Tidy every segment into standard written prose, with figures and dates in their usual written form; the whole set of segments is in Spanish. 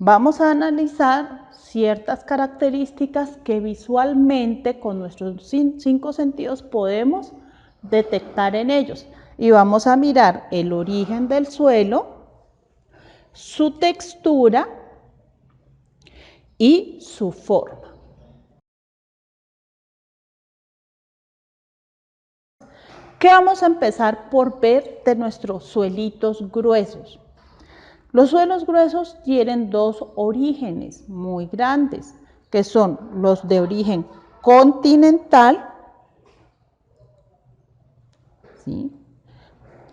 Vamos a analizar ciertas características que visualmente con nuestros 5 sentidos podemos detectar en ellos. Y vamos a mirar el origen del suelo, su textura y su forma. ¿Qué vamos a empezar por ver de nuestros suelitos gruesos? Los suelos gruesos tienen dos orígenes muy grandes, que son los de origen continental, ¿sí?,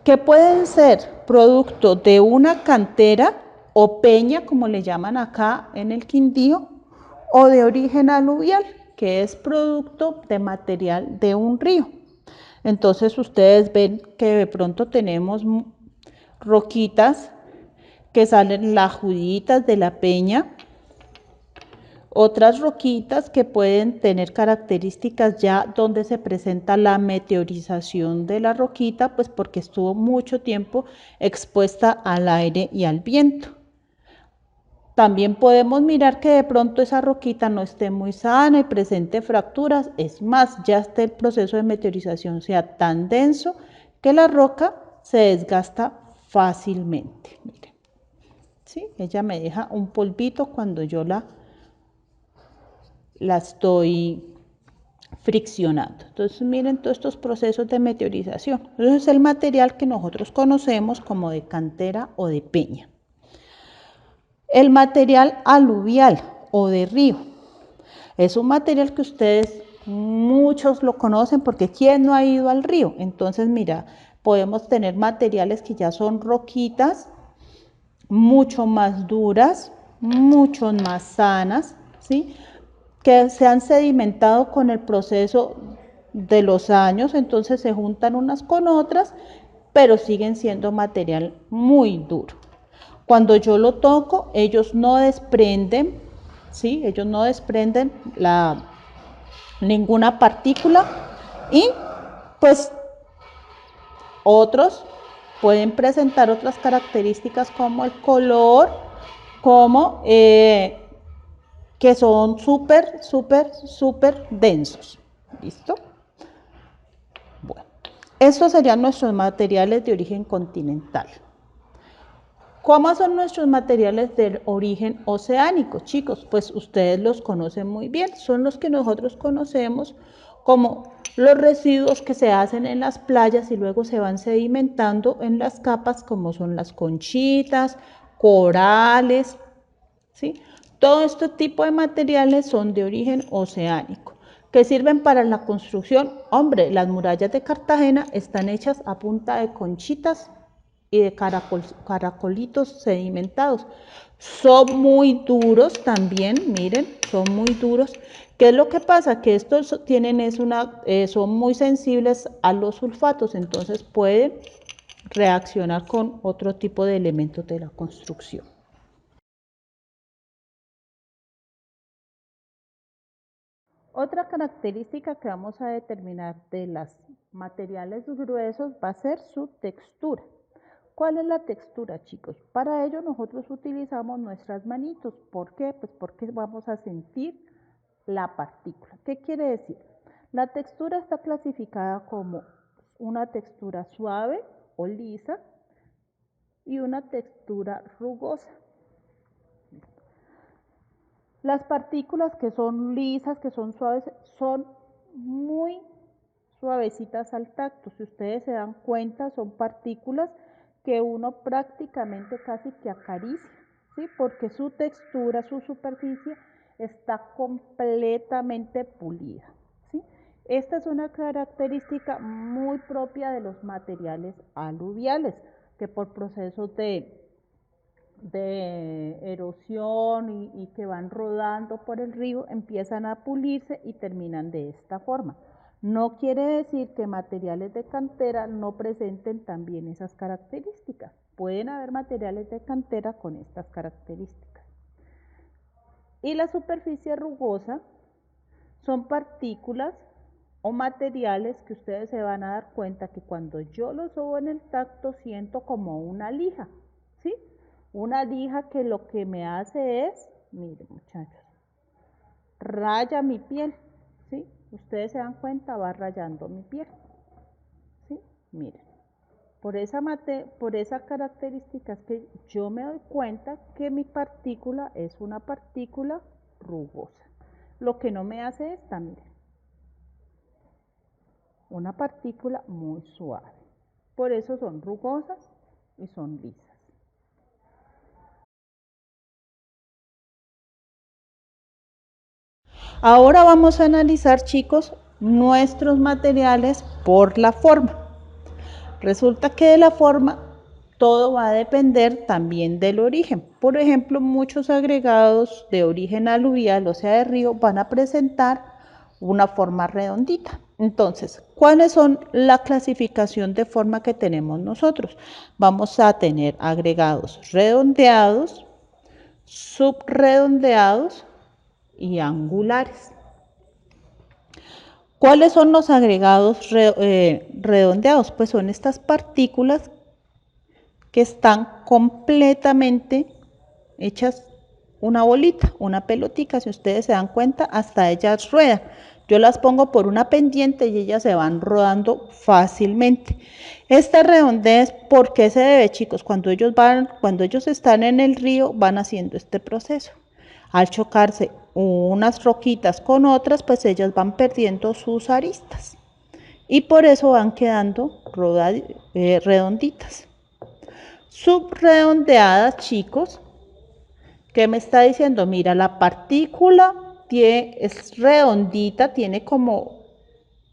que pueden ser producto de una cantera o peña, como le llaman acá en el Quindío, o de origen aluvial, que es producto de material de un río. Entonces ustedes ven que de pronto tenemos roquitas que salen lajuditas de la peña, otras roquitas que pueden tener características ya donde se presenta la meteorización de la roquita, pues porque estuvo mucho tiempo expuesta al aire y al viento. También podemos mirar que de pronto esa roquita no esté muy sana y presente fracturas. Es más, ya el proceso de meteorización sea tan denso que la roca se desgasta fácilmente. Miren, ¿sí? Ella me deja un polvito cuando yo la estoy friccionando. Entonces miren todos estos procesos de meteorización. Eso es el material que nosotros conocemos como de cantera o de peña. El material aluvial o de río es un material que ustedes muchos lo conocen porque ¿quién no ha ido al río? Entonces mira, podemos tener materiales que ya son roquitas mucho más duras, mucho más sanas, ¿sí?, que se han sedimentado con el proceso de los años, entonces se juntan unas con otras, pero siguen siendo material muy duro. Cuando yo lo toco, ellos no desprenden, ¿sí?, ellos no desprenden ninguna partícula y pues otros pueden presentar otras características como el color, como que son súper densos. ¿Listo? Bueno, estos serían nuestros materiales de origen continental. ¿Cómo son nuestros materiales de origen oceánico, chicos? Pues ustedes los conocen muy bien, son los que nosotros conocemos como los residuos que se hacen en las playas y luego se van sedimentando en las capas, como son las conchitas, corales, ¿sí? Todo este tipo de materiales son de origen oceánico, que sirven para la construcción. Hombre, las murallas de Cartagena están hechas a punta de conchitas y de caracolitos sedimentados. Son muy duros también, miren, son muy duros. ¿Qué es lo que pasa? Que estos son muy sensibles a los sulfatos, entonces pueden reaccionar con otro tipo de elementos de la construcción. Otra característica que vamos a determinar de los materiales gruesos va a ser su textura. ¿Cuál es la textura, chicos? Para ello nosotros utilizamos nuestras manitos. ¿Por qué? Pues porque vamos a sentir la partícula. ¿Qué quiere decir? La textura está clasificada como una textura suave o lisa y una textura rugosa. Las partículas que son lisas, que son suaves, son muy suavecitas al tacto. Si ustedes se dan cuenta, son partículas que uno prácticamente casi que acaricia, ¿sí?, porque su textura, su superficie está completamente pulida, ¿sí? Esta es una característica muy propia de los materiales aluviales, que por procesos de erosión y que van rodando por el río empiezan a pulirse y terminan de esta forma. No quiere decir que materiales de cantera no presenten también esas características. Pueden haber materiales de cantera con estas características. Y la superficie rugosa son partículas o materiales que ustedes se van a dar cuenta que cuando yo los sobo en el tacto siento como una lija, ¿sí? Una lija que lo que me hace es, miren muchachos, raya mi piel, ¿sí? Ustedes se dan cuenta, va rayando mi piel, ¿sí? Miren, por esa característica es que yo me doy cuenta que mi partícula es una partícula rugosa. Lo que no me hace esta, miren, una partícula muy suave. Por eso son rugosas y son lisas. Ahora vamos a analizar, chicos, nuestros materiales por la forma. Resulta que de la forma todo va a depender también del origen. Por ejemplo, muchos agregados de origen aluvial, o sea, de río, van a presentar una forma redondita. Entonces, ¿cuáles son la clasificación de forma que tenemos nosotros? Vamos a tener agregados redondeados, subredondeados y angulares. ¿Cuáles son los agregados redondeados? Pues son estas partículas que están completamente hechas una bolita, una pelotica, si ustedes se dan cuenta, hasta ellas ruedan. Yo las pongo por una pendiente y ellas se van rodando fácilmente. Esta redondez, ¿por qué se debe, chicos? Cuando ellos están en el río, van haciendo este proceso. Al chocarse unas roquitas con otras, pues ellas van perdiendo sus aristas. Y por eso van quedando redonditas. Subredondeadas, chicos, ¿qué me está diciendo? Mira, la partícula es redondita, tiene como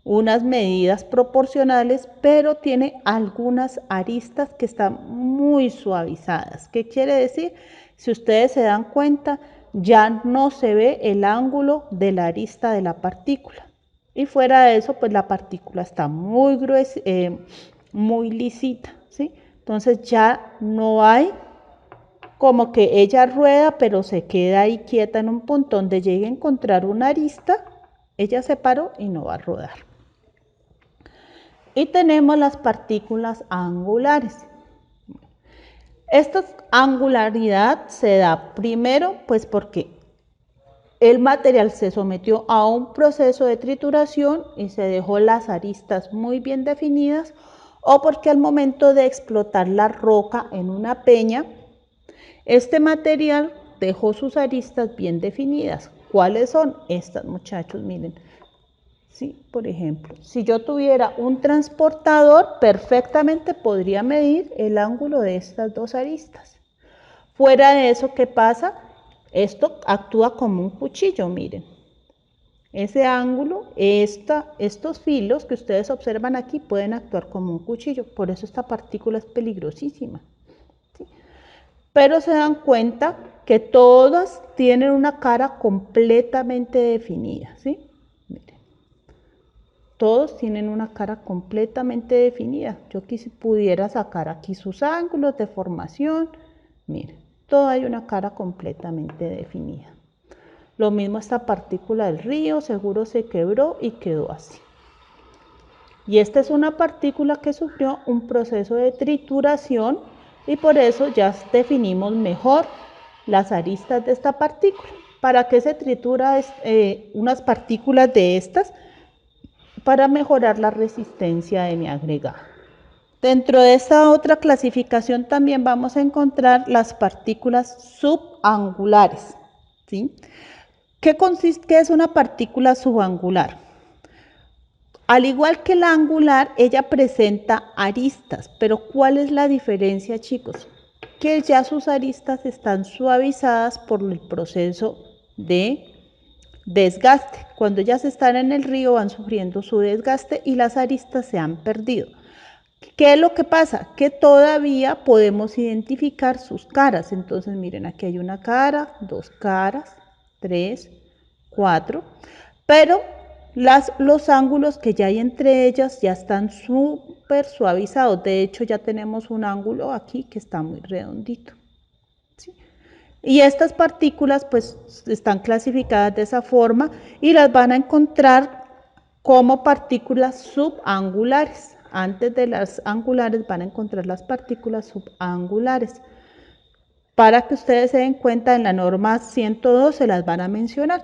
unas medidas proporcionales, pero tiene algunas aristas que están muy suavizadas. ¿Qué quiere decir? Si ustedes se dan cuenta, ya no se ve el ángulo de la arista de la partícula. Y fuera de eso, pues la partícula está muy gruesa, muy lisita, ¿sí? Entonces ya no hay como que ella rueda, pero se queda ahí quieta en un punto donde llegue a encontrar una arista, ella se paró y no va a rodar. Y tenemos las partículas angulares. Esta angularidad se da primero, pues porque el material se sometió a un proceso de trituración y se dejó las aristas muy bien definidas, o porque al momento de explotar la roca en una peña, este material dejó sus aristas bien definidas. ¿Cuáles son? Estas, muchachos, miren. Sí, por ejemplo, si yo tuviera un transportador, perfectamente podría medir el ángulo de estas dos aristas. Fuera de eso, ¿qué pasa? Esto actúa como un cuchillo, miren. Ese ángulo, estos filos que ustedes observan aquí pueden actuar como un cuchillo. Por eso esta partícula es peligrosísima. ¿Sí? Pero se dan cuenta que todas tienen una cara completamente definida, ¿sí? Miren. Todos tienen una cara completamente definida. Yo pudiera sacar aquí sus ángulos de formación. Miren, todo hay una cara completamente definida. Lo mismo esta partícula del río, seguro se quebró y quedó así. Y esta es una partícula que sufrió un proceso de trituración y por eso ya definimos mejor las aristas de esta partícula. ¿Para qué se tritura unas partículas de estas? Para mejorar la resistencia de mi agregado. Dentro de esta otra clasificación también vamos a encontrar las partículas subangulares, ¿sí? ¿Qué es una partícula subangular? Al igual que la angular, ella presenta aristas, pero ¿cuál es la diferencia, chicos? Que ya sus aristas están suavizadas por el proceso de desgaste. Cuando ellas están en el río van sufriendo su desgaste y las aristas se han perdido. ¿Qué es lo que pasa? Que todavía podemos identificar sus caras. Entonces miren, aquí hay una cara, dos caras, tres, cuatro, pero los ángulos que ya hay entre ellas ya están súper suavizados. De hecho ya tenemos un ángulo aquí que está muy redondito. ¿Sí? Y estas partículas pues están clasificadas de esa forma y las van a encontrar como partículas subangulares. Antes de las angulares van a encontrar las partículas subangulares. para que ustedes se den cuenta, en la norma 102 se las van a mencionar.